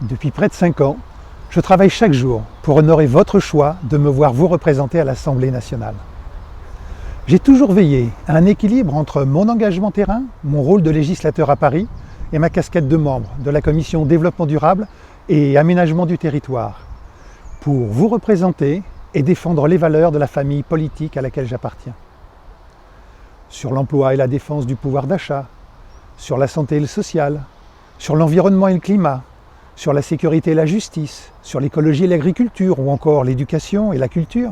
Depuis près de 5 ans, je travaille chaque jour pour honorer votre choix de me voir vous représenter à l'Assemblée nationale. J'ai toujours veillé à un équilibre entre mon engagement terrain, mon rôle de législateur à Paris et ma casquette de membre de la Commission Développement durable et Aménagement du territoire, pour vous représenter et défendre les valeurs de la famille politique à laquelle j'appartiens. Sur l'emploi et la défense du pouvoir d'achat, sur la santé et le social, sur l'environnement et le climat, sur la sécurité et la justice, sur l'écologie et l'agriculture ou encore l'éducation et la culture,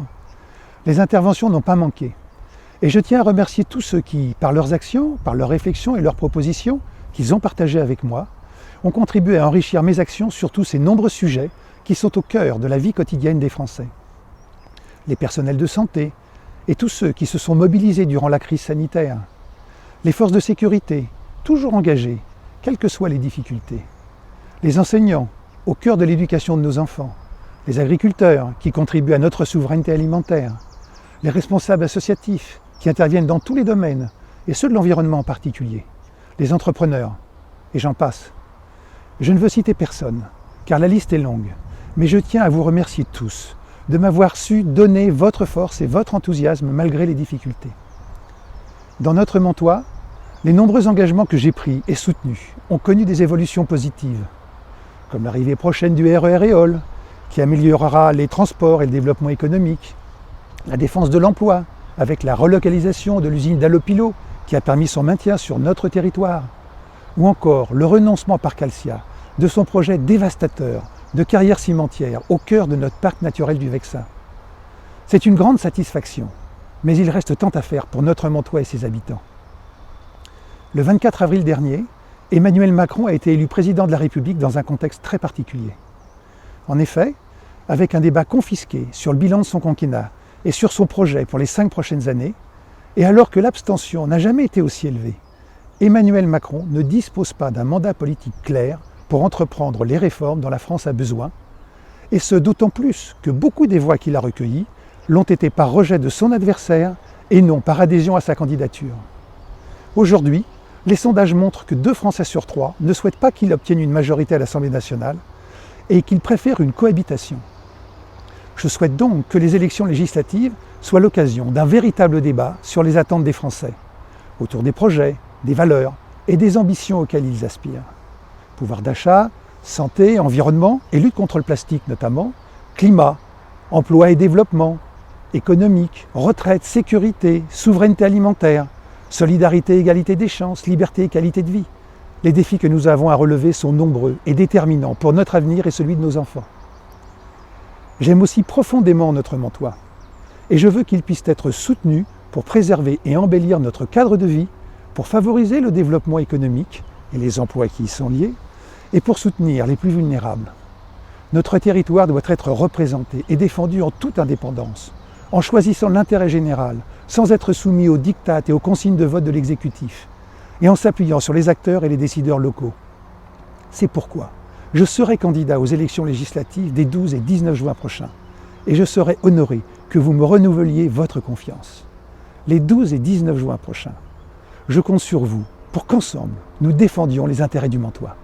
les interventions n'ont pas manqué. Et je tiens à remercier tous ceux qui, par leurs actions, par leurs réflexions et leurs propositions qu'ils ont partagées avec moi, ont contribué à enrichir mes actions sur tous ces nombreux sujets qui sont au cœur de la vie quotidienne des Français. Les personnels de santé et tous ceux qui se sont mobilisés durant la crise sanitaire, les forces de sécurité, toujours engagées, quelles que soient les difficultés, les enseignants, au cœur de l'éducation de nos enfants, les agriculteurs qui contribuent à notre souveraineté alimentaire, les responsables associatifs qui interviennent dans tous les domaines, et ceux de l'environnement en particulier, les entrepreneurs, et j'en passe. Je ne veux citer personne, car la liste est longue, mais je tiens à vous remercier tous de m'avoir su donner votre force et votre enthousiasme malgré les difficultés. Dans notre Montois, les nombreux engagements que j'ai pris et soutenus ont connu des évolutions positives, comme l'arrivée prochaine du RER Éole, qui améliorera les transports et le développement économique, la défense de l'emploi, avec la relocalisation de l'usine d'Allopilo, qui a permis son maintien sur notre territoire, ou encore le renoncement par Calcia de son projet dévastateur de carrière cimentière au cœur de notre parc naturel du Vexin. C'est une grande satisfaction, mais il reste tant à faire pour notre Montois et ses habitants. Le 24 avril dernier, Emmanuel Macron a été élu président de la République dans un contexte très particulier. En effet, avec un débat confisqué sur le bilan de son quinquennat et sur son projet pour les 5 prochaines années, et alors que l'abstention n'a jamais été aussi élevée, Emmanuel Macron ne dispose pas d'un mandat politique clair pour entreprendre les réformes dont la France a besoin, et ce d'autant plus que beaucoup des voix qu'il a recueillies l'ont été par rejet de son adversaire et non par adhésion à sa candidature. Aujourd'hui, les sondages montrent que 2 Français sur 3 ne souhaitent pas qu'il obtienne une majorité à l'Assemblée nationale et qu'ils préfèrent une cohabitation. Je souhaite donc que les élections législatives soient l'occasion d'un véritable débat sur les attentes des Français, autour des projets, des valeurs et des ambitions auxquelles ils aspirent. Pouvoir d'achat, santé, environnement et lutte contre le plastique notamment, climat, emploi et développement, économique, retraite, sécurité, souveraineté alimentaire, solidarité, égalité des chances, liberté et qualité de vie. Les défis que nous avons à relever sont nombreux et déterminants pour notre avenir et celui de nos enfants. J'aime aussi profondément notre Montois et je veux qu'il puisse être soutenu pour préserver et embellir notre cadre de vie, pour favoriser le développement économique et les emplois qui y sont liés, et pour soutenir les plus vulnérables. Notre territoire doit être représenté et défendu en toute indépendance, en choisissant l'intérêt général, sans être soumis aux diktats et aux consignes de vote de l'exécutif, et en s'appuyant sur les acteurs et les décideurs locaux. C'est pourquoi je serai candidat aux élections législatives des 12 et 19 juin prochains, et je serai honoré que vous me renouveliez votre confiance. Les 12 et 19 juin prochains, je compte sur vous pour qu'ensemble, nous défendions les intérêts du Montois.